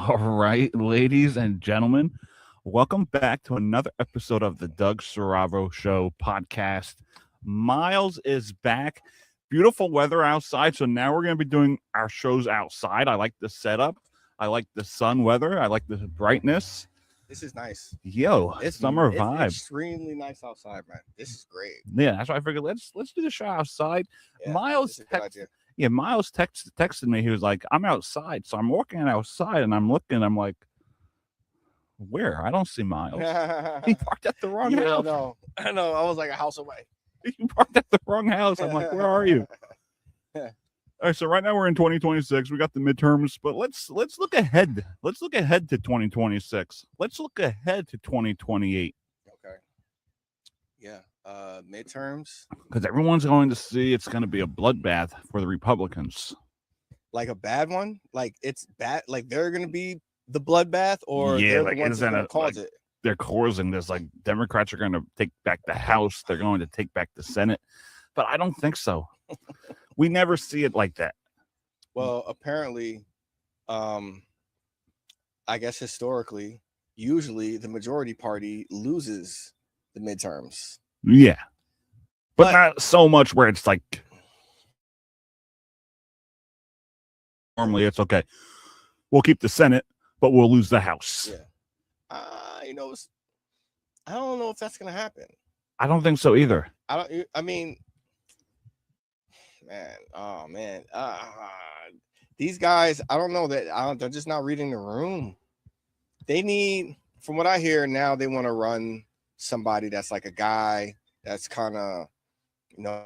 All right, ladies and gentlemen, welcome back to another episode of the Doug Saravo Show podcast. Miles is back. Beautiful weather outside, so now we're going to be doing our shows outside. I like the setup. I like the sun weather. I like the brightness. This is nice. Yo, It's summer it's vibe. extremely nice outside, man. This is great. Yeah, that's why I figured let's do the show outside. Yeah, Miles this is a good idea. Miles texted me. He was like, "I'm outside," so I'm walking outside and I'm looking. I'm like, "Where? I don't see Miles. He parked at the wrong house. No, I know. I was like a house away. You parked at the wrong house." I'm like, "Where are you?" All right, so right now we're in 2026. We got the midterms, but let's look ahead. Let's look ahead to 2026. Let's look ahead to 2028. Okay. Yeah. Midterms. Because everyone's going to see it's going to be a bloodbath for the Republicans. Like a bad one? Like it's bad? Like they're going to be the bloodbath, or Yeah, they're like the ones that are going to cause it? They're causing this. Like Democrats are going to take back the House. They're going to take back the Senate. But I don't think so. We never see it like that. Well, apparently, I guess historically, usually the majority party loses the midterms. Yeah. But not so much where it's like normally it's okay. We'll keep the Senate, but we'll lose the House. Yeah. I don't know if that's going to happen. I don't think so either. I mean, man, these guys, I don't know they're just not reading the room. They need, from what I hear now, they want to run somebody that's like a guy that's kind of,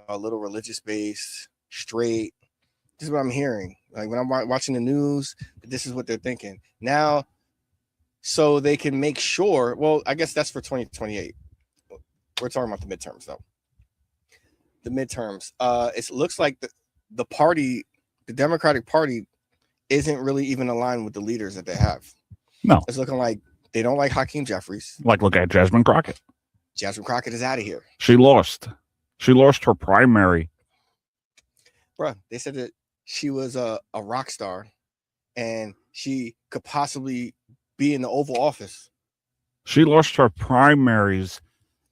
a little religious based, straight. This is what I'm hearing. Like when I'm watching the news, this is what they're thinking now. So they can make sure. Well, I guess that's for 2028. We're talking about the midterms, though. The midterms. It looks like the party, the Democratic Party, isn't really even aligned with the leaders that they have. No, it's looking like they don't like Hakeem Jeffries. Like, look at Jasmine Crockett. Jasmine Crockett is out of here. She lost. She lost her primary. Bruh, they said that she was a rock star, and she could possibly be in the Oval Office. She lost her primaries,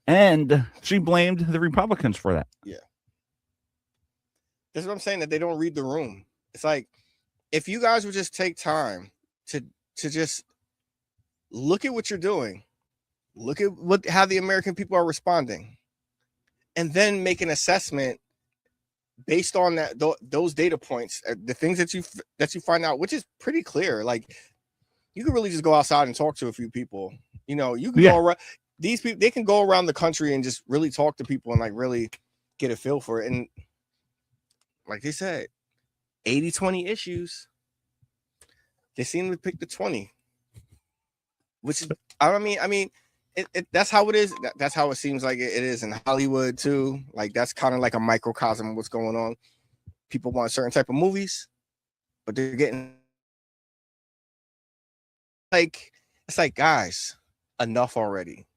and she blamed the Republicans for that. Yeah. That's what I'm saying, that they don't read the room. It's like, if you guys would just take time to just look at what you're doing, look at how the American people are responding, and then make an assessment based on that those data points, the things that you find out, which is pretty clear. Like, you can really just go outside and talk to a few people. You can go around. These people, they can go around the country and just really talk to people and like really get a feel for it. And like they said, 80-20 issues. They seem to pick the 20, which is, I mean, that's how it is. That's how it seems like it is in Hollywood too. Like, that's kind of like a microcosm of what's going on. People want certain type of movies, but they're getting like, it's like, guys, enough already,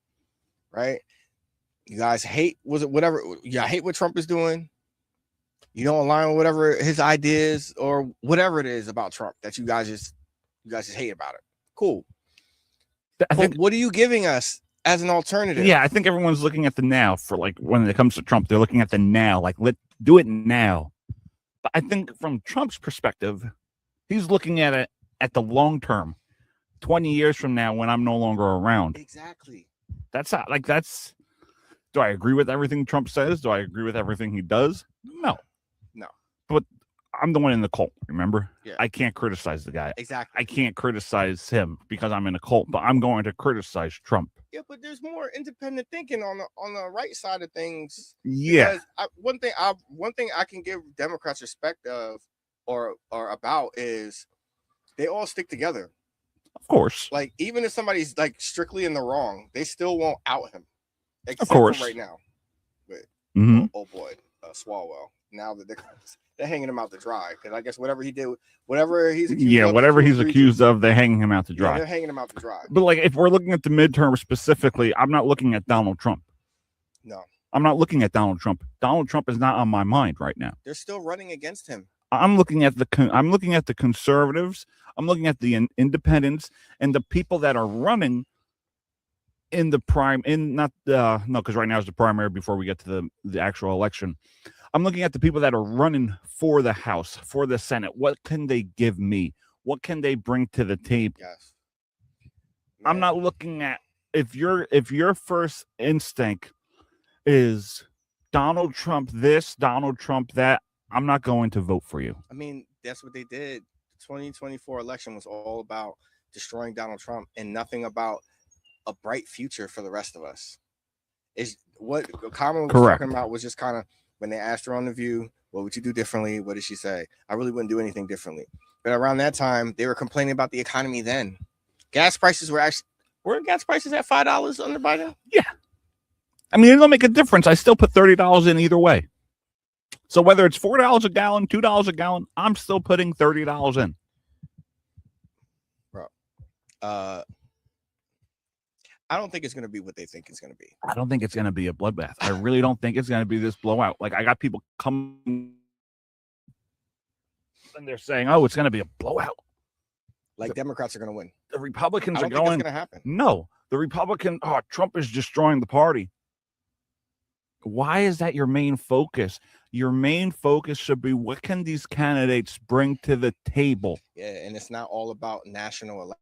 right? You guys hate whatever. You hate what Trump is doing. You don't align with whatever his ideas or whatever it is about Trump that you guys just hate about it. Cool. What are you giving us as an alternative? Yeah, I think everyone's looking at the now for, like, when it comes to Trump, they're looking at the now, like, let's do it now. But I think from Trump's perspective, he's looking at it at the long term, 20 years from now when I'm no longer around. Exactly. Do I agree with everything Trump says? Do I agree with everything he does? No. But I'm the one in the cult, remember? Yeah. I can't criticize the guy. Exactly. I can't criticize him because I'm in a cult, but I'm going to criticize Trump. Yeah, but there's more independent thinking on the right side of things. Yeah. One thing I can give Democrats respect of or about is they all stick together. Of course. Like, even if somebody's like strictly in the wrong, they still won't out him. Of course. Right now. But, oh boy, Swalwell. Now that they're hanging him out to dry, because I guess whatever he did, whatever he's accused of, they're hanging him out to dry. Yeah, they're hanging him out to dry. But, like, if we're looking at the midterm specifically, I'm not looking at Donald Trump. No, I'm not looking at Donald Trump. Donald Trump is not on my mind right now. They're still running against him. I'm looking at the conservatives. I'm looking at the independents and the people that are running in the prime. In not no, because right now is the primary before we get to the actual election. I'm looking at the people that are running for the House, for the Senate. What can they give me? What can they bring to the table? Yes. I'm not looking at if your first instinct is Donald Trump this, Donald Trump that, I'm not going to vote for you. I mean, that's what they did. The 2024 election was all about destroying Donald Trump and nothing about a bright future for the rest of us. Is what Kamala was talking about was just kind of when they asked her on The View, what would you do differently? What did she say? I really wouldn't do anything differently. But around that time, they were complaining about the economy then. Gas prices were gas prices at $5 under Biden? Yeah. I mean, it don't make a difference. I still put $30 in either way. So whether it's $4 a gallon, $2 a gallon, I'm still putting $30 in. Bro. I don't think it's going to be what they think it's going to be. I don't think it's going to be a bloodbath. I really don't think it's going to be this blowout. Like, I got people coming and they're saying, oh, it's going to be a blowout. Like, Democrats are going to win. The Republicans are going, think it's going to happen. No, Trump is destroying the party. Why is that your main focus? Your main focus should be, what can these candidates bring to the table? Yeah, and it's not all about national elections.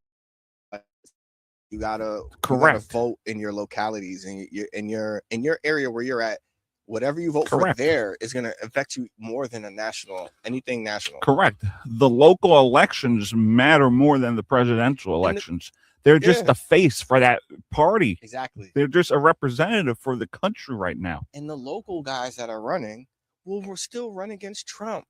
You gotta vote in your localities and in your area where you're at. Whatever you vote for there is going to affect you more than anything national. Correct. The local elections matter more than the presidential elections. They're just the face for that party. Exactly. They're just a representative for the country right now. And the local guys that are running will still run against Trump.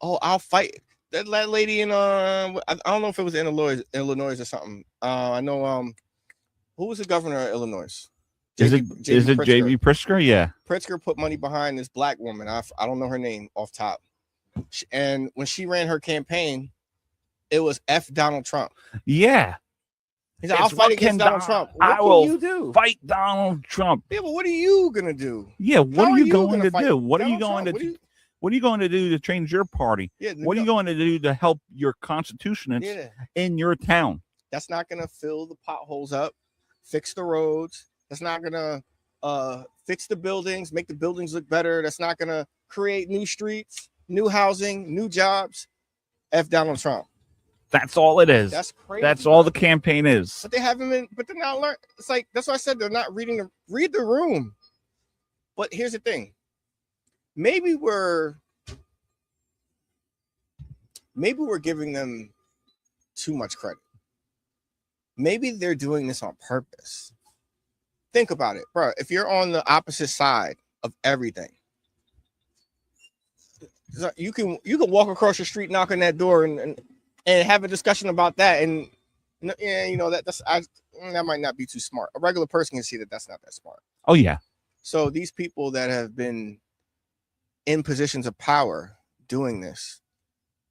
Oh, I'll fight. That lady in I don't know if it was in Illinois or something. I know who was the governor of Illinois? Is it J.B. Pritzker? Yeah. Pritzker put money behind this black woman. I don't know her name off top. And when she ran her campaign, it was F Donald Trump. Yeah. He's like, I'll fight against Donald Trump. What can you do? Fight Donald Trump. Yeah, but what are you gonna do? Yeah, what are you going to do? What are you going to do? What are you going to do to change your party? Yeah, what are you going to do to help your constitutionalists in your town? That's not going to fill the potholes up, fix the roads. That's not going to fix the buildings, make the buildings look better. That's not going to create new streets, new housing, new jobs. F Donald Trump. That's all it is. That's crazy. That's all the campaign is. But they haven't been, but they're not learning. It's like, that's why I said they're not read the room. But here's the thing. Maybe we're giving them too much credit. Maybe they're doing this on purpose. Think about it, bro. If you're on the opposite side of everything, you can walk across the street, knock on that door, and have a discussion about that. And you know that might not be too smart. A regular person can see that that's not that smart. Oh yeah. So these people that have been in positions of power doing this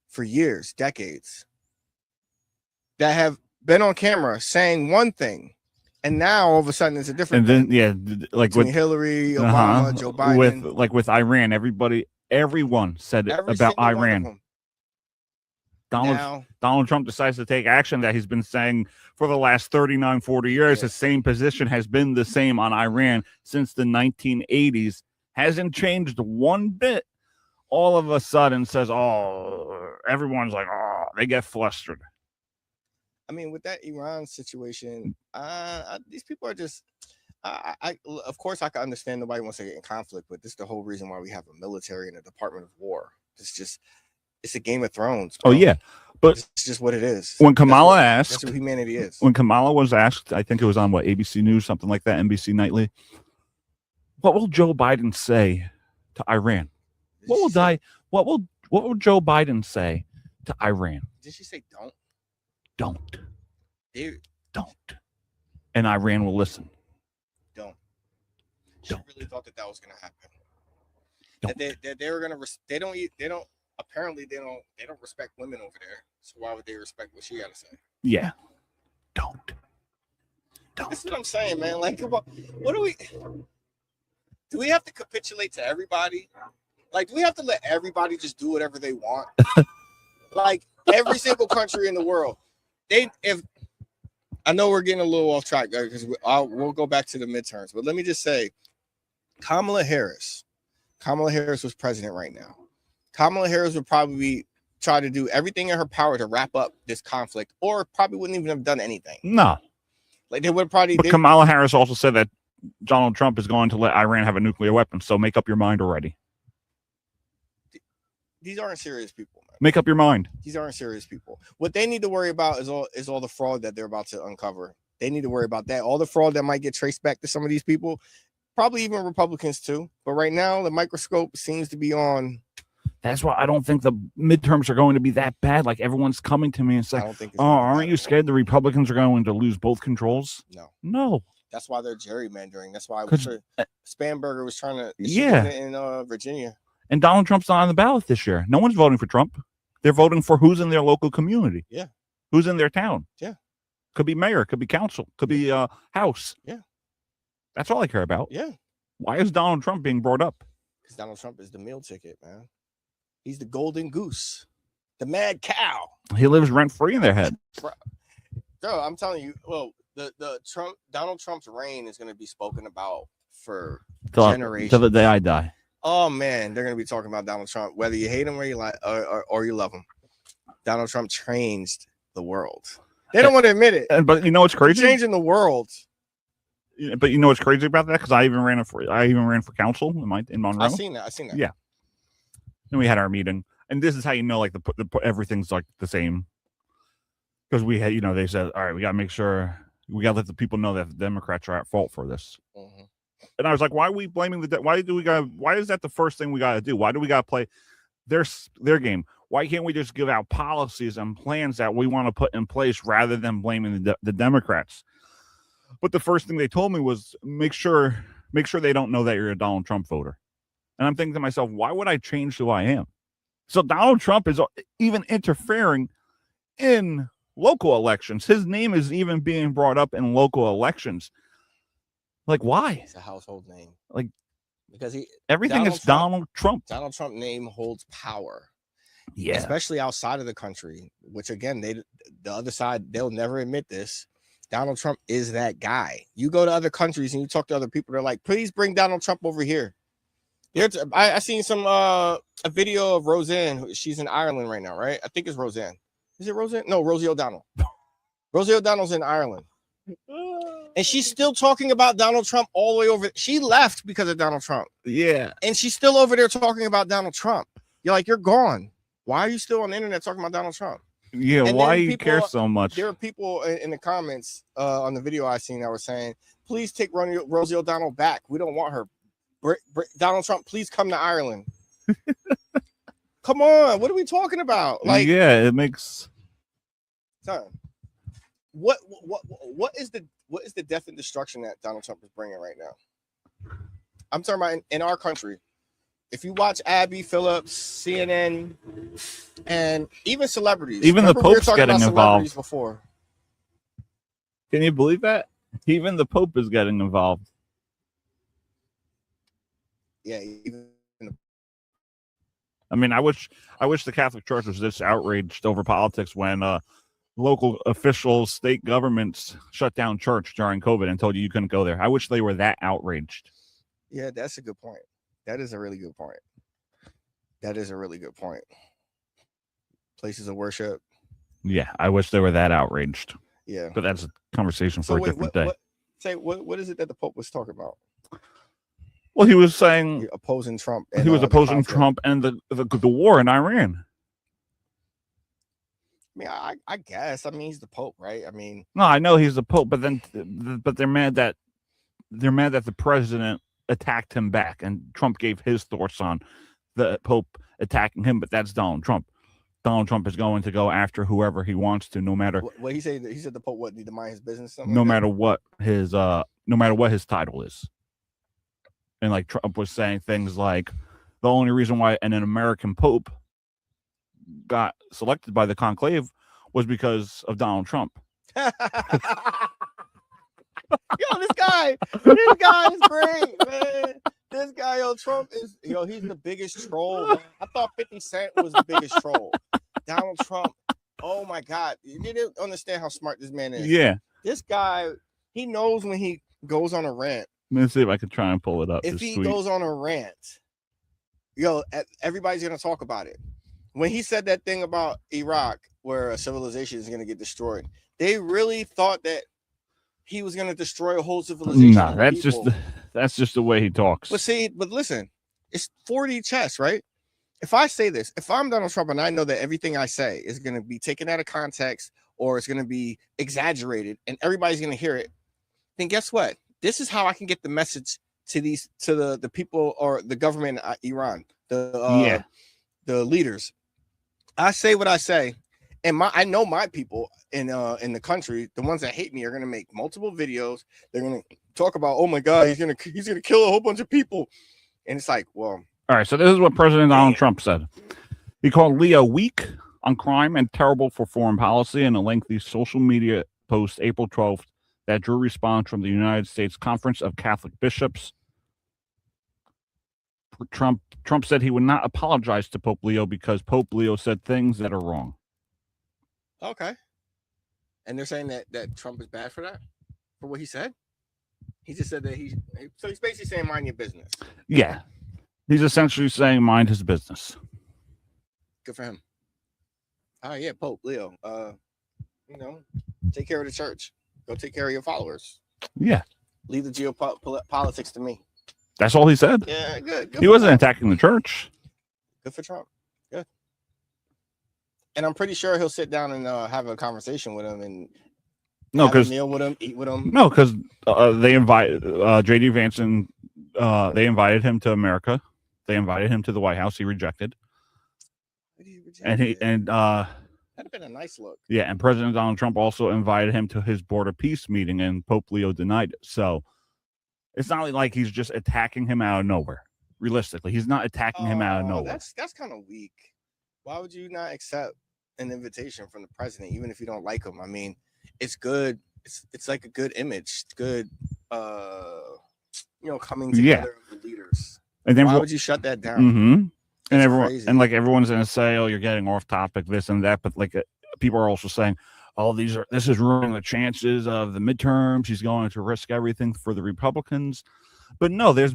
for years, decades, that have been on camera saying one thing, and now all of a sudden it's a different and then thing. Like with Hillary, Obama, Joe Biden, with Iran, everyone said it about Iran. Donald Trump decides to take action that he's been saying for the last 40 years. The same position has been the same on Iran since the 1980s. Hasn't changed one bit. All of a sudden says, oh, everyone's like, oh, they get flustered. I mean, with that Iran situation, these people are just, of course, I can understand nobody wants to get in conflict, but this is the whole reason why we have a military and a Department of War. It's a Game of Thrones. Bro. Oh, yeah. But it's just what it is. When Kamala asked, that's what humanity is. When Kamala was asked, I think it was on ABC News, something like that, NBC Nightly. What will Joe Biden say to Iran? What will Joe Biden say to Iran? Did she say don't? Don't. Dude. Don't. And Iran will listen. Don't. She really thought that was going to happen. That they were going to. They don't. Apparently, they don't respect women over there. So why would they respect what she got to say? Yeah. Don't. This is what I'm saying, man. Like, what do we have to capitulate to everybody? Like, do we have to let everybody just do whatever they want? Like every single country in the world, if I know we're getting a little off track because we'll go back to the midterms, but let me just say, Kamala Harris was president right now. Kamala Harris would probably try to do everything in her power to wrap up this conflict, or probably wouldn't even have done anything. No, like they would probably. But Kamala Harris also said that Donald Trump is going to let Iran have a nuclear weapon. So make up your mind already. These aren't serious people, man. Make up your mind. These aren't serious people. What they need to worry about is all the fraud that they're about to uncover. They need to worry about that. All the fraud that might get traced back to some of these people, probably even Republicans too. But right now, the microscope seems to be on. That's why I don't think the midterms are going to be that bad. Like everyone's coming to me and saying, "Oh, aren't you scared the Republicans are going to lose both controls?" No. That's why they're gerrymandering. That's why Spanberger was trying to in Virginia. And Donald Trump's not on the ballot this year. No one's voting for Trump. They're voting for who's in their local community. Yeah. Who's in their town. Yeah. Could be mayor. Could be council. Could be house. Yeah. That's all I care about. Yeah. Why is Donald Trump being brought up? Because Donald Trump is the meal ticket, man. He's the golden goose. The mad cow. He lives rent-free in their head. Bro, I'm telling you, well, Donald Trump's reign is going to be spoken about for generations. Till the day I die. Oh man, they're gonna be talking about Donald Trump, whether you hate him or you like or you love him. Donald Trump changed the world. They don't want to admit it. But you know what's crazy? Changing the world. But you know what's crazy about that? Because I even ran for council in Monroe. I seen that. Yeah. And we had our meeting, and this is how you know, like everything's like the same. Because we had, they said, all right, we got to make sure we got to let the people know that the Democrats are at fault for this. Mm-hmm. And I was like, why are we blaming why is that the first thing we got to do? Why do we got to play their game? Why can't we just give out policies and plans that we want to put in place rather than blaming the Democrats? But the first thing they told me was make sure they don't know that you're a Donald Trump voter. And I'm thinking to myself, why would I change who I am? So Donald Trump is even interfering in local elections. His name is even being brought up in local elections. Like, why? It's a household name. Like, because everything is Donald Trump. Donald Trump name holds power. Yeah. Especially outside of the country, which again, the other side, they'll never admit this. Donald Trump is that guy. You go to other countries and you talk to other people, they're like, please bring Donald Trump over here. I seen some a video of Roseanne. She's in Ireland right now, right? I think it's Roseanne. Is it Roseanne? No, Rosie O'Donnell. Rosie O'Donnell's in Ireland. And she's still talking about Donald Trump all the way over. She left because of Donald Trump. Yeah. And she's still over there talking about Donald Trump. You're like, you're gone. Why are you still on the internet talking about Donald Trump? Yeah, and why you care so much? There are people in the comments on the video I seen that were saying, please take Rosie O'Donnell back. We don't want her. Donald Trump, please come to Ireland. Come on. What are we talking about? Like, yeah, it makes time. What is the death and destruction that Donald Trump is bringing right now? I'm talking about in our country. If you watch Abby Phillips, CNN, and even celebrities, even the Pope's getting involved. Before. Can you believe that? Even the Pope is getting involved. Yeah. I mean, I wish the Catholic Church was this outraged over politics when local officials, state governments shut down church during COVID and told you couldn't go there. I wish they were that outraged. Yeah, that's a good point. That is a really good point. Places of worship. Yeah, I wish they were that outraged. Yeah. But that's a conversation for a different day. What is it that the Pope was talking about? Well, he was saying you're opposing Trump. He was opposing Trump and the war in Iran. I mean, I guess. I mean, he's the Pope, right? I mean, no, I know he's the Pope, but they're mad that the president attacked him back, and Trump gave his thoughts on the Pope attacking him. But that's Donald Trump. Donald Trump is going to go after whoever he wants to, no matter what he said. He said the Pope need to mind his business. No matter what his title is. And like Trump was saying things like the only reason why an American Pope got selected by the conclave was because of Donald Trump. Yo, this guy is great, man. This guy, Trump is, he's the biggest troll. Man. I thought 50 Cent was the biggest troll. Donald Trump. Oh my God. You didn't understand how smart this man is. Yeah. This guy, he knows when he goes on a rant. Let me see if I can try and pull it up. If he goes on a rant, everybody's going to talk about it. When he said that thing about Iraq, where a civilization is going to get destroyed, they really thought that he was going to destroy a whole civilization. No, that's just the way he talks. But listen, it's 4D chess, right? If I say this, if I'm Donald Trump and I know that everything I say is going to be taken out of context or it's going to be exaggerated and everybody's going to hear it, then guess what? This is how I can get the message to the people or the government in Iran, the leaders. I say what I say, and I know my people in the country, the ones that hate me, are going to make multiple videos. They're going to talk about, oh my God, he's going to kill a whole bunch of people, and it's like, well. All right, so this is what President Donald Trump said. He called Leo weak on crime and terrible for foreign policy in a lengthy social media post April 12th that drew response from the United States Conference of Catholic Bishops. Trump said he would not apologize to Pope Leo because Pope Leo said things that are wrong. Okay. And they're saying that Trump is bad for that? For what he said? He just said that so he's basically saying mind your business. Yeah. He's essentially saying mind his business. Good for him. Oh yeah, Pope Leo. Take care of the church. Go take care of your followers. Yeah. Leave the geopolitics to me. That's all he said. Yeah, good. He wasn't attacking the church. Good for Trump. Good. And I'm pretty sure he'll sit down and have a conversation with him and have a meal with him, eat with him. No, because they invited J.D. Vance and they invited him to America. They invited him to the White House. He rejected. That'd have been a nice look. Yeah, and President Donald Trump also invited him to his border peace meeting, and Pope Leo denied it. So it's not like he's just attacking him out of nowhere. Realistically, he's not attacking him out of nowhere. That's kind of weak. Why would you not accept an invitation from the president, even if you don't like him? I mean, it's good. It's like a good image. It's good, coming together of the leaders. And then why would you shut that down? Mm-hmm. And everyone's gonna say, "Oh, you're getting off topic, this and that," but people are also saying, "Oh, this is ruining the chances of the midterms. He's going to risk everything for the Republicans." But no, there's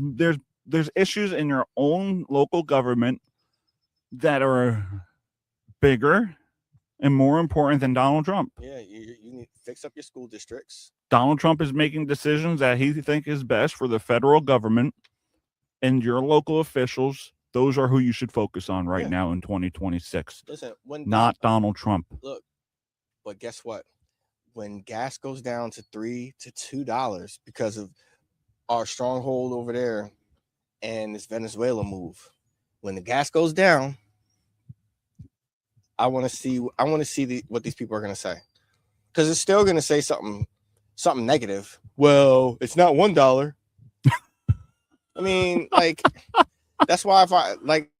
issues in your own local government that are bigger and more important than Donald Trump. Yeah, you need to fix up your school districts. Donald Trump is making decisions that he thinks is best for the federal government, and your local officials. Those are who you should focus on right now in 2026. Listen, not Donald Trump. Look, but guess what? When gas goes down to $3 to $2 because of our stronghold over there and this Venezuela move, when the gas goes down, I want to see what these people are going to say, because it's still going to say something negative. Well, it's not $1. I mean, that's why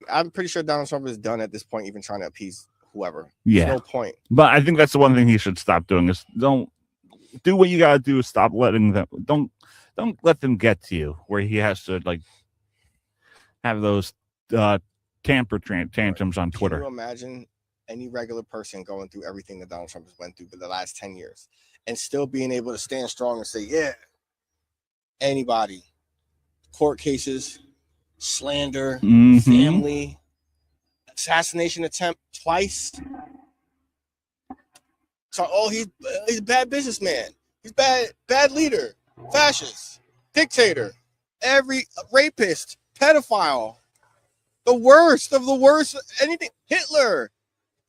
I'm pretty sure Donald Trump is done at this point, even trying to appease whoever. Yeah. There's no point. But I think that's the one thing he should stop doing is don't do what you gotta do. Stop letting them don't let them get to you where he has to have those tamper tantrums on Twitter. Can you imagine any regular person going through everything that Donald Trump has went through for the last 10 years and still being able to stand strong and say, yeah, anybody, court cases, slander, family, assassination attempt twice. So, he's a bad businessman. He's bad leader, fascist, dictator, every rapist, pedophile, the worst of the worst. Anything, Hitler,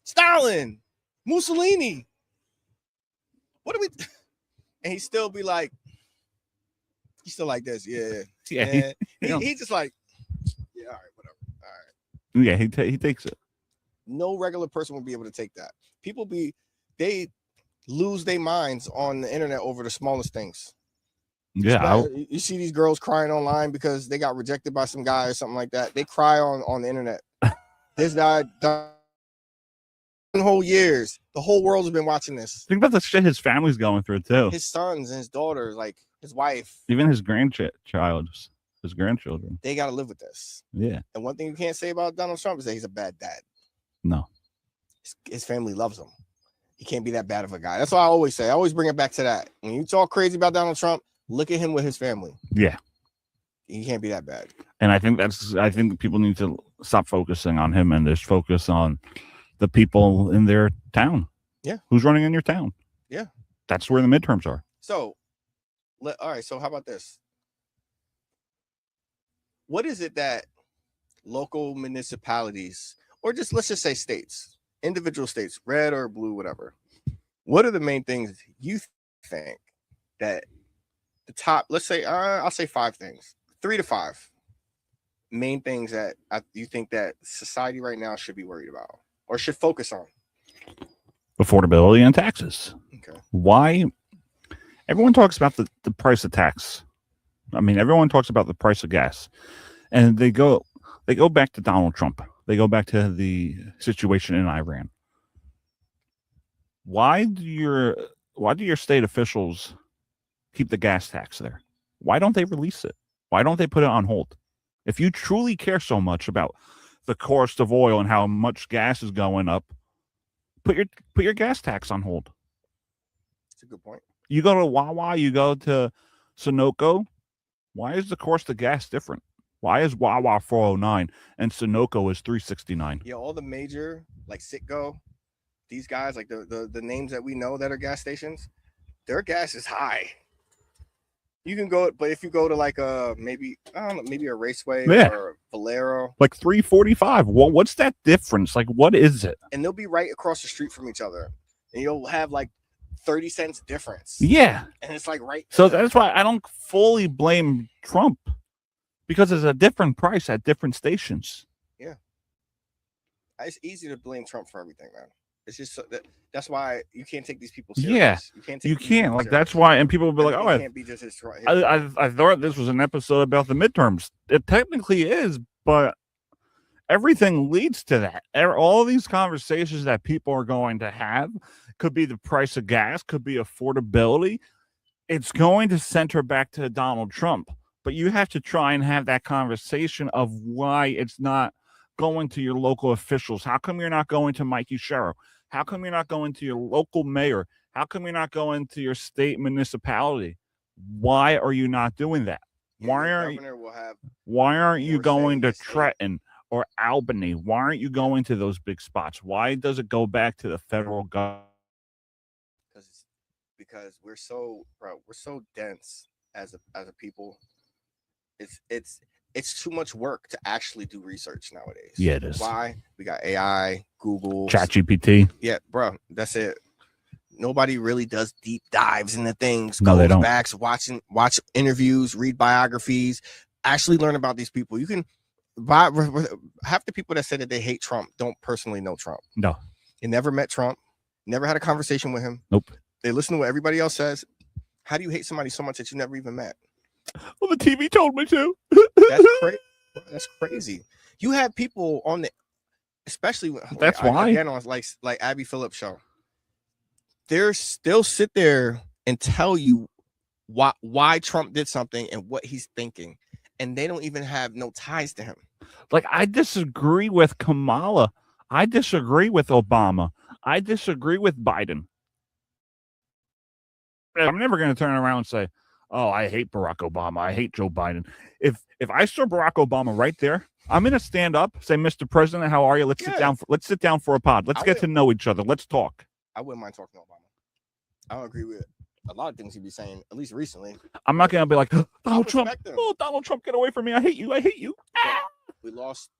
Stalin, Mussolini. What do we? And he still be like, he's still like this, yeah. He just like. Yeah, all right, whatever. All right. Yeah, he takes it. No regular person would be able to take that. They lose their minds on the internet over the smallest things. Yeah. You see these girls crying online because they got rejected by some guy or something like that. They cry on the internet. This guy done whole years. The whole world has been watching this. Think about the shit his family's going through too. His sons and his daughters, his wife. Even his grandchild. his grandchildren. They got to live with this. Yeah. And one thing you can't say about Donald Trump is that he's a bad dad. No. His family loves him. He can't be that bad of a guy. That's what I always say. I always bring it back to that. When you talk crazy about Donald Trump, look at him with his family. Yeah. He can't be that bad. And I think people need to stop focusing on him and just focus on the people in their town. Yeah. Who's running in your town? Yeah. That's where the midterms are. So, all right. So how about this? What is it that local municipalities, or let's just say states, individual states, red or blue, whatever, what are the main things you think that the top, let's say, I'll say 5 things, 3 to 5 main things that you think that society right now should be worried about or should focus on? Affordability and taxes. Okay. Why? Everyone talks about the price of tax. I mean, everyone talks about the price of gas. And they go back to Donald Trump. They go back to the situation in Iran. Why do your state officials keep the gas tax there? Why don't they release it? Why don't they put it on hold? If you truly care so much about the cost of oil and how much gas is going up, put your gas tax on hold. That's a good point. You go to Wawa, you go to Sunoco. Why is the cost of gas different? Why is Wawa $4.09 and Sunoco is $3.69? Yeah, all the major like Citgo, these guys, like the names that we know that are gas stations, their gas is high. You can go, but if you go to like maybe a Raceway or Valero, like $3.45. Well, what's that difference? Like, what is it? And they'll be right across the street from each other, and you'll have like 30 cents difference. Yeah, and it's like right. So that's why I don't fully blame Trump, because it's a different price at different stations. Yeah, it's easy to blame Trump for everything, man. It's just that's why you can't take these people serious. Yeah, you can't. Like, that's why, and people will be like, "Oh, can't be just his I thought this was an episode about the midterms." It technically is, but everything leads to that. All these conversations that people are going to have could be the price of gas, could be affordability. It's going to center back to Donald Trump, but you have to try and have that conversation of why it's not going to your local officials. How come you're not going to Mikey Sherrill? How come you're not going to your local mayor? How come you're not going to your state municipality? Why are you not doing that? Why aren't you going to Trenton or Albany? Why aren't you going to those big spots? Why does it go back to the federal government? Because we're so dense as a people. It's too much work to actually do research nowadays. Yeah, it is. Why? We got AI, Google, ChatGPT. Yeah, bro, that's it. Nobody really does deep dives into things. No, they don't. Watch interviews, read biographies, actually learn about these people. You can half the people that say that they hate Trump don't personally know Trump. No, they never met Trump, never had a conversation with him. Nope. They listen to what everybody else says. How do you hate somebody so much that you never even met? Well, the TV told me to. That's crazy. You have people on the, especially that's why again on like Abby Phillips show. They'll sit there and tell you why Trump did something and what he's thinking, and they don't even have no ties to him. Like, I disagree with Kamala. I disagree with Obama. I disagree with Biden. I'm never going to turn around and say, "Oh, I hate Barack Obama. I hate Joe Biden." If I saw Barack Obama right there, I'm going to stand up, say, "Mr. President, how are you? Let's sit down for a pod. Let's get to know each other. Let's talk." I wouldn't mind talking to Obama. I don't agree with a lot of things he'd be saying, at least recently. I'm not going to be like, Donald Trump. Oh, Donald Trump, get away from me. I hate you. I hate you. We lost.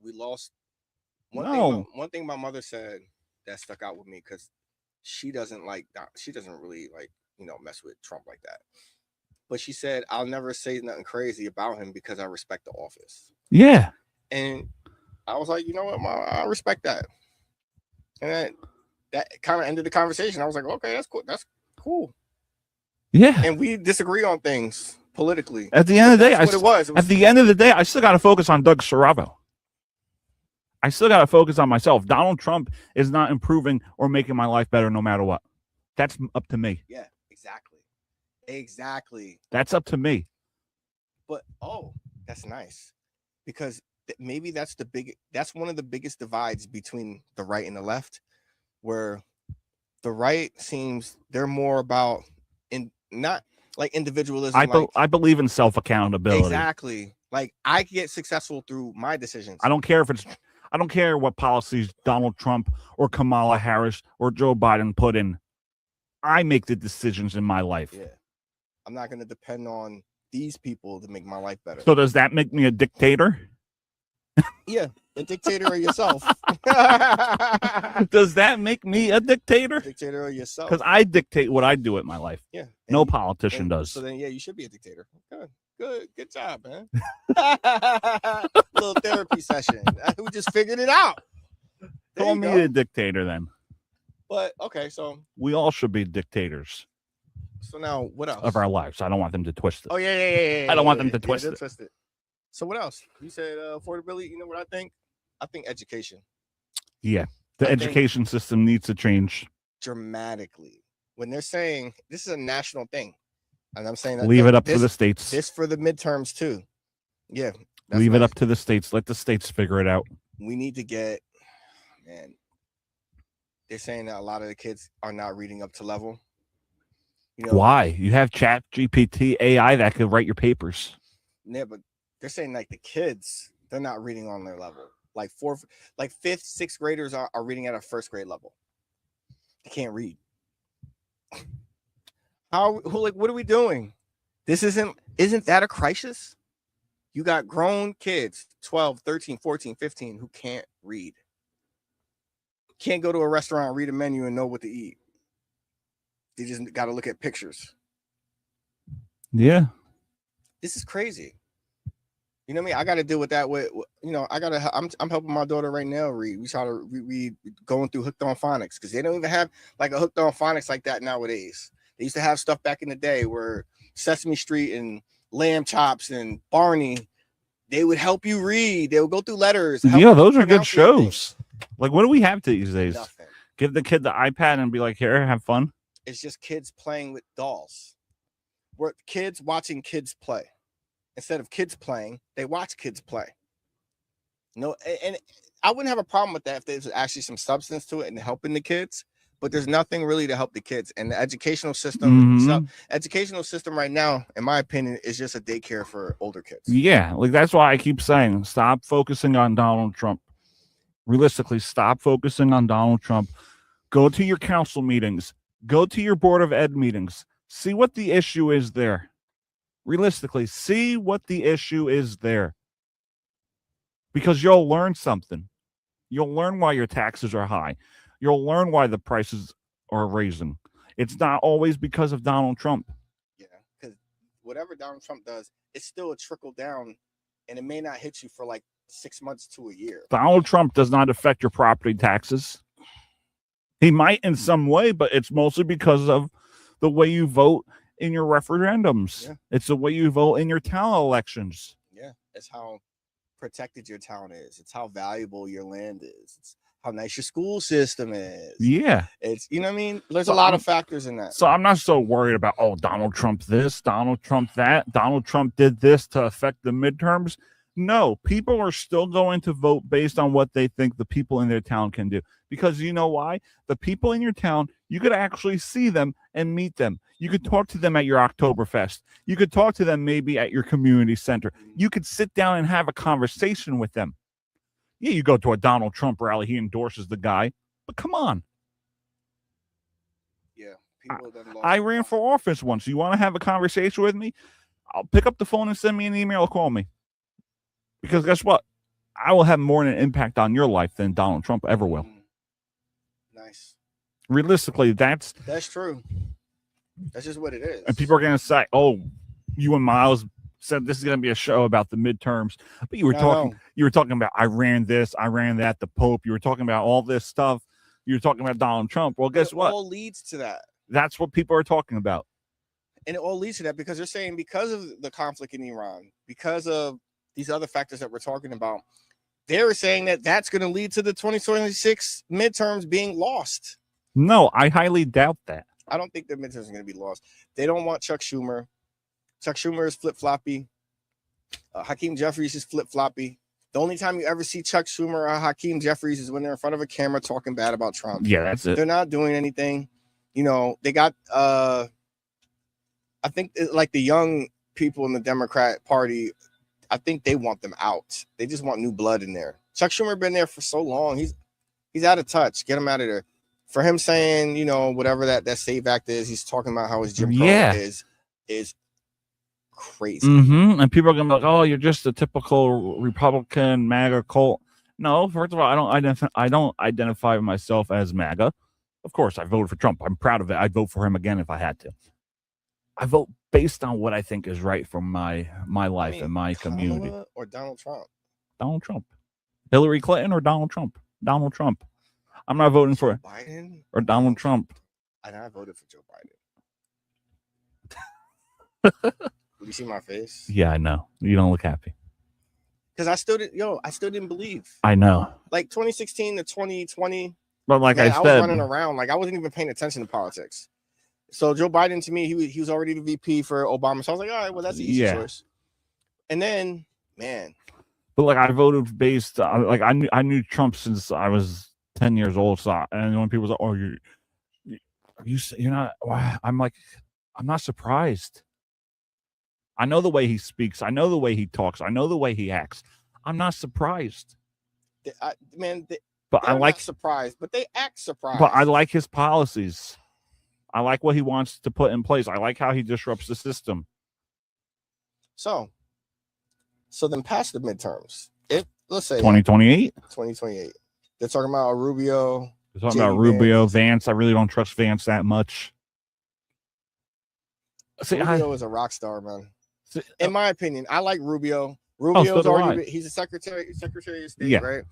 One thing my mother said that stuck out with me, because she doesn't really mess with Trump like that. But she said, "I'll never say nothing crazy about him because I respect the office." Yeah. And I was like, you know what, Mom, I respect that. And that kind of ended the conversation. I was like, okay, that's cool. That's cool. Yeah. And we disagree on things politically. At the end of the day, at the end of the day, I still got to focus on Doug Saravo. I still got to focus on myself. Donald Trump is not improving or making my life better no matter what. That's up to me. Yeah, exactly. That's up to me. But That's nice, because maybe that's one of the biggest divides between the right and the left, where the right seems they're more about not like individualism, like I believe in self accountability. exactly, like I get successful through my decisions. I don't care what policies Donald Trump or Kamala Harris or Joe Biden put in. I make the decisions in my life. Yeah, I'm not going to depend on these people to make my life better. So does that make me a dictator? Yeah, a dictator of yourself. Does that make me a dictator? Dictator of yourself. Because I dictate what I do with my life. Yeah. No politician does. So then, yeah, you should be a dictator. Good job, man. Little therapy session. We just figured it out. Call me a dictator then. But okay, so we all should be dictators. So now, what else of our lives? I don't want them to twist it. Oh yeah. I don't want them to twist it. Twist it. So what else? You said affordability. You know what I think? I think education. Yeah, the education system needs to change dramatically. When they're saying this is a national thing, and I'm saying that leave it up to the states. This for the midterms too. Yeah, leave it up to the states. Let the states figure it out. We need to get, man. They're saying that a lot of the kids are not reading up to level. You know, why? You have Chat GPT AI that could write your papers. Yeah, but they're saying like the kids, they're not reading on their level. Like fifth, sixth graders are reading at a first grade level. They can't read. What are we doing? Isn't that a crisis? You got grown kids, 12, 13, 14, 15, who can't read. Can't go to a restaurant, read a menu, and know what to eat. They just got to look at pictures. Yeah. This is crazy. You know what I mean? I got to deal with that. I'm helping my daughter right now read. We try to read going through Hooked on Phonics because they don't even have like a Hooked on Phonics like that nowadays. They used to have stuff back in the day where Sesame Street and Lamb Chops and Barney, they would help you read. They would go through letters. Yeah, those are good shows. Like, what do we have these days? Nothing. Give the kid the iPad and be like, here, have fun. It's just kids playing with dolls. We're kids watching kids play. Instead of kids playing, they watch kids play. No, and I wouldn't have a problem with that if there's actually some substance to it and helping the kids. But there's nothing really to help the kids. And the educational system, educational system right now, in my opinion, is just a daycare for older kids. Yeah, like that's why I keep saying, stop focusing on Donald Trump. Realistically, stop focusing on Donald Trump. Go to your council meetings. Go to your Board of Ed meetings. See what the issue is there. Realistically, see what the issue is there. Because you'll learn something. You'll learn why your taxes are high. You'll learn why the prices are raising. It's not always because of Donald Trump. Yeah, because whatever Donald Trump does, it's still a trickle down, and it may not hit you for like 6 months to a year. Donald Trump does not affect your property taxes. He might in some way, but it's mostly because of the way you vote in your referendums. Yeah. It's the way you vote in your town elections. Yeah, it's how protected your town is. It's how valuable your land is. It's how nice your school system is. Yeah. It's, you know what I mean? There's a lot of factors in that. So I'm not so worried about, Donald Trump this, Donald Trump that, Donald Trump did this to affect the midterms. No, people are still going to vote based on what they think the people in their town can do. Because you know why? The people in your town, you could actually see them and meet them. You could talk to them at your Oktoberfest. You could talk to them maybe at your community center. You could sit down and have a conversation with them. Yeah, you go to a Donald Trump rally, he endorses the guy. But come on. Yeah. I ran for office once. You want to have a conversation with me? I'll pick up the phone and send me an email or call me. Because guess what? I will have more of an impact on your life than Donald Trump ever will. Nice. Realistically, that's true. That's just what it is. And people are going to say, you and Myles said this is going to be a show about the midterms. But you were talking about, I ran this, I ran that, the Pope. You were talking about all this stuff. You were talking about Donald Trump. Well, guess what? It all leads to that. That's what people are talking about. And it all leads to that because they're saying because of the conflict in Iran, because of these other factors that we're talking about, they're saying that that's going to lead to the 2026 midterms being lost. No, I highly doubt that. I don't think the midterms are going to be lost. They don't want Chuck Schumer. Chuck Schumer is flip-floppy. Hakeem Jeffries is flip floppy. The only time you ever see Chuck Schumer or Hakeem Jeffries is when they're in front of a camera talking bad about Trump. Yeah, that's it. They're not doing anything. They got I think like the young people in the Democrat Party, I think they want them out. They just want new blood in there. Chuck Schumer been there for so long. He's out of touch. Get him out of there. For him saying, whatever that SAVE Act is, he's talking about how his Jim Crow is crazy. Mm-hmm. And people are gonna be like, "Oh, you're just a typical Republican MAGA cult." No, first of all, I don't identify myself as MAGA. Of course, I voted for Trump. I'm proud of it. I'd vote for him again if I had to. I vote based on what I think is right for my life and my community. Or Donald Trump. Donald Trump. Hillary Clinton or Donald Trump? Donald Trump. I'm not voting for Biden or Donald Trump. And I voted for Joe Biden. You see my face? Yeah, I know. You don't look happy. Because I still didn't believe. I know. Like 2016 to 2020. But like I said, I was running around. Like I wasn't even paying attention to politics. So Joe Biden, to me, he was already the VP for Obama. So I was like, all right, well, that's the easy choice. And then, man. But like I voted based on, like I knew Trump since I was 10 years old. So, and when people say, "Oh, you're not," I'm like, I'm not surprised. I know the way he speaks. I know the way he talks. I know the way he acts. I'm not surprised. But I like surprised, but they act surprised. But I like his policies. I like what he wants to put in place. I like how he disrupts the system. So then past the midterms, let's say 2028. 2028. They're talking about Rubio. They're talking about Rubio, Vance. I really don't trust Vance that much. Rubio is a rock star, man. In my opinion, I like Rubio. Rubio's he's a secretary of state, right?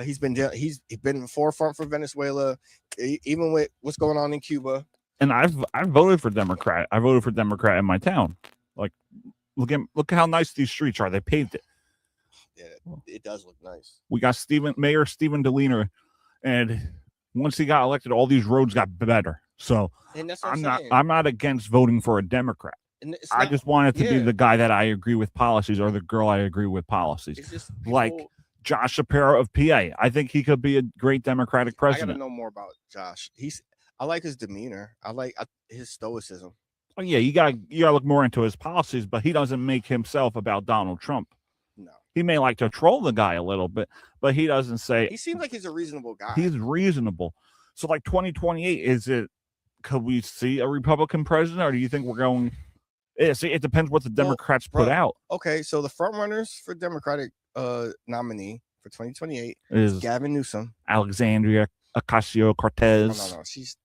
He's been in the forefront for Venezuela, even with what's going on in Cuba. And I voted for Democrat. I voted for Democrat in my town. Like, look at how nice these streets are. They paved it. Yeah, it does look nice. We got Mayor Stephen DeLeaner, and once he got elected, all these roads got better. So I'm not against voting for a Democrat. I just want it to be the guy that I agree with policies or the girl I agree with policies. It's just like Josh Shapiro of PA. I think he could be a great Democratic president. I gotta know more about Josh. I like his demeanor. I like his stoicism. Oh yeah, you gotta look more into his policies, but he doesn't make himself about Donald Trump. No. He may like to troll the guy a little bit, but he doesn't say. He seems like he's a reasonable guy. He's reasonable. So like 2028, could we see a Republican president, or do you think we're going? It depends what the Democrats put out. Okay, so the front runners for Democratic nominee for 2028 is Gavin Newsom, Alexandria Ocasio-Cortez. No, she's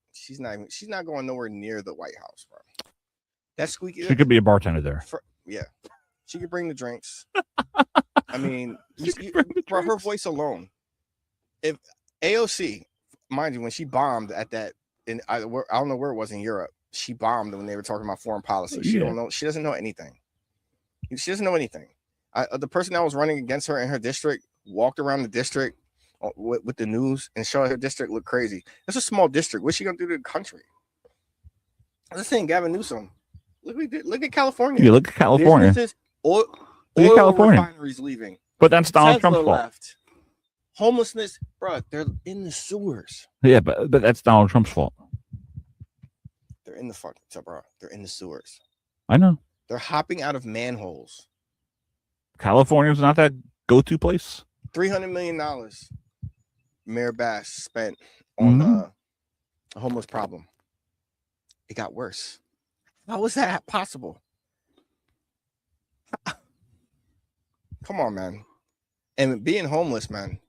not going nowhere near the White House, bro. That's squeaky. She could be a bartender there. She could bring the drinks. I mean, for her voice alone. If AOC, mind you, when she bombed at that, I don't know where it was in Europe. She bombed when they were talking about foreign policy. She doesn't know anything. She doesn't know anything. The person that was running against her in her district walked around the district with the news and showed her district looked crazy. It's a small district. What's she gonna do to the country? I'm just saying, Gavin Newsom. Look at California. Yeah, look at California. Oil California. refineries leaving. But that's Donald Trump's fault. Left. Homelessness, bro. They're in the sewers. Yeah, but that's Donald Trump's fault. They're in the fucking bro. They're in the sewers. I know. They're hopping out of manholes. California's not that go-to place. $300 million Mayor Bass spent on the homeless problem. It got worse. How was that possible? Come on, man. And being homeless, man,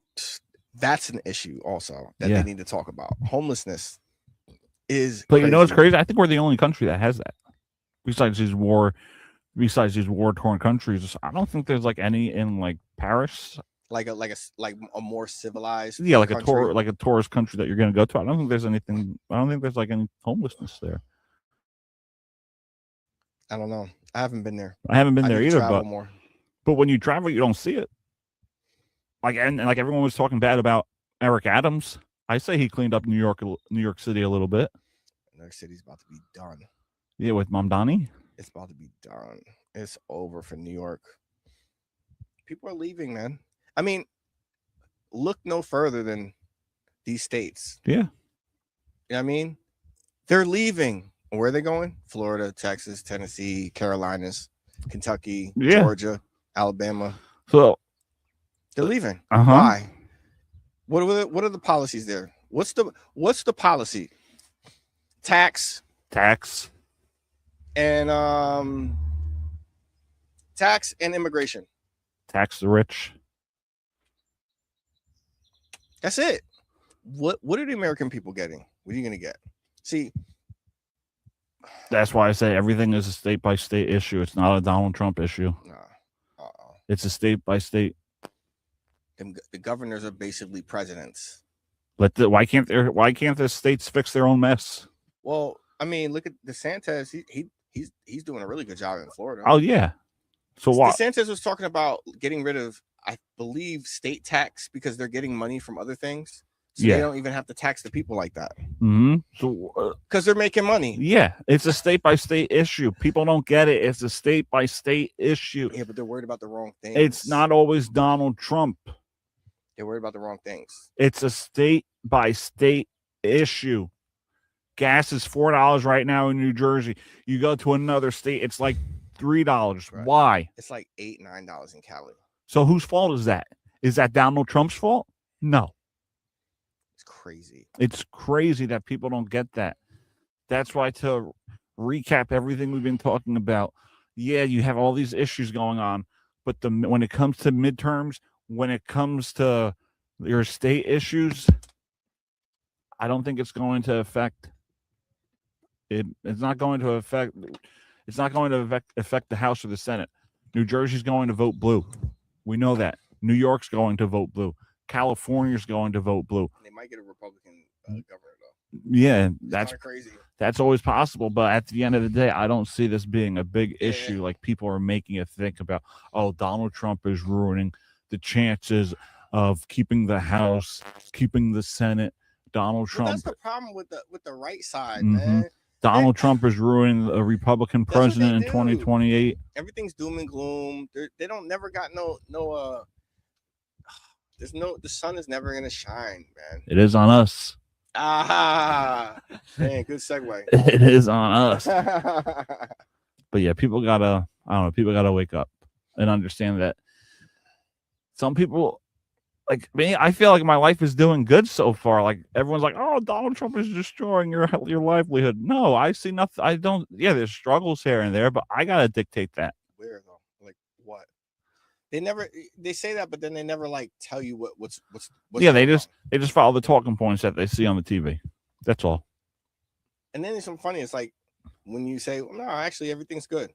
that's an issue also that they need to talk about. Homelessness is But crazy. You know what's crazy? I think we're the only country that has that. Besides these war-torn countries, I don't think there's like any in like Paris. Like a more civilized like country. a tourist country that you're gonna go to. I don't think there's anything. I don't think there's like any homelessness there. I don't know. I haven't been there. I haven't been there either. But when you travel, you don't see it. Like everyone was talking bad about Eric Adams. I say he cleaned up New York City a little bit. New York City's about to be done. Yeah, with Mamdani. It's about to be done. It's over for New York. People are leaving, man. I mean, look no further than these states. Yeah. You know what I mean? They're leaving. Where are they going? Florida, Texas, Tennessee, Carolinas, Kentucky, Yeah. Georgia, Alabama. So they're leaving. Uh-huh. Why? What are the policies there? What's the policy? Tax and immigration. Tax the rich. That's it. What are the American people getting? What are you gonna get? See, that's why I say everything is a state by state issue. It's not a Donald Trump issue. Nah. It's a state by state. The governors are basically presidents. Why can't the states fix their own mess? Well, I mean, look at DeSantis. He's doing a really good job in Florida. Oh yeah. So what? DeSantis was talking about getting rid of, I believe, state tax because they're getting money from other things. So they don't even have to tax the people like that. Mm-hmm. So because they're making money. Yeah, it's a state by state issue. People don't get it. It's a state by state issue. Yeah, but they're worried about the wrong things. It's not always Donald Trump. They're worried about the wrong things. It's a state by state issue. Gas is $4 right now in New Jersey. You go to another state, it's like $3. Right. Why? It's like $8, $9 in Cali. So whose fault is that? Is that Donald Trump's fault? No. It's crazy. It's crazy that people don't get that. That's why, to recap everything we've been talking about, yeah, you have all these issues going on, but when it comes to midterms, when it comes to your state issues, I don't think it's going to affect it. It's not going to affect the House or the Senate. New Jersey's going to vote blue. We know that. New York's going to vote blue. California's going to vote blue. They might get a Republican governor, though. Yeah, that's crazy. That's always possible, but at the end of the day, I don't see this being a big issue like people are making it think about. Oh, Donald Trump is ruining the chances of keeping the House, keeping the Senate. Donald Trump. That's the problem with the right side, man. Donald Trump is ruining a Republican president in 2028. Everything's doom and gloom. They don't never got the sun is never gonna shine, man. It is on us. Man, good segue. It is on us. But yeah, people gotta wake up and understand that some people, like me, I feel like my life is doing good so far. Like everyone's like, "Oh, Donald Trump is destroying your livelihood." No, I see nothing. I don't. Yeah, there's struggles here and there, but I gotta dictate that. Where though? Like what? They say that, but then they never like tell you what's. Yeah, they just follow the talking points that they see on the TV. That's all. And then it's something funny. It's like when you say, well, "No, actually, everything's good."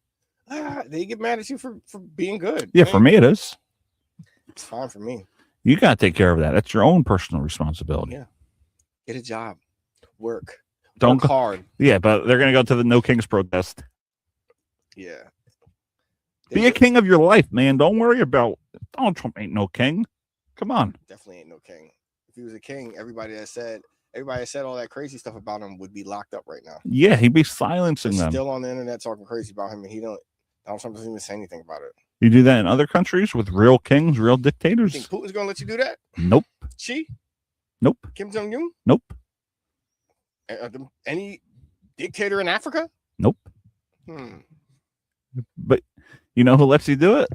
They get mad at you for being good. Yeah, man. For me, it is. It's fine for me. You got to take care of that. That's your own personal responsibility. Yeah. Get a job. Work. Don't work hard. Yeah, but they're going to go to the No Kings protest. Yeah. Be a king of your life, man. Don't worry about Donald Trump ain't no king. Come on. Definitely ain't no king. If he was a king, everybody that said all that crazy stuff about him would be locked up right now. Yeah, he'd be silencing them. Still on the internet talking crazy about him, and Donald Trump doesn't even say anything about it. You do that in other countries with real kings, real dictators? You think Putin's going to let you do that? Nope. Xi? Nope. Kim Jong-un? Nope. Any dictator in Africa? Nope. But you know who lets you do it?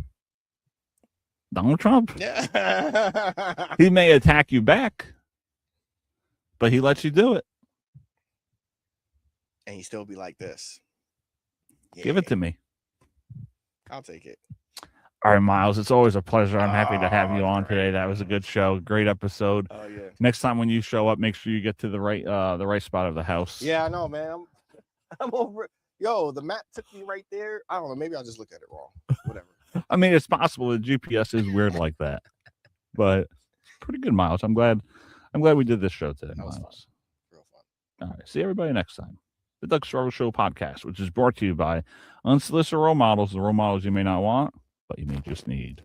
Donald Trump. Yeah. He may attack you back, but he lets you do it. And he still be like this. Yeah. Give it to me. I'll take it. All right, Myles, it's always a pleasure. I'm happy to have you on today. That was a good show. Great episode. Oh, yeah. Next time when you show up, make sure you get to the right spot of the house. Yeah, I know, man. I'm over it. Yo, the map took me right there. I don't know. Maybe I'll just look at it wrong. Whatever. I mean, it's possible the GPS is weird like that, but pretty good, Myles. I'm glad we did this show today, Myles. Fun. Real fun. All right. See everybody next time. The Doug Struggle Show podcast, which is brought to you by Unsolicited Role Models, the role models you may not want, but you may just need.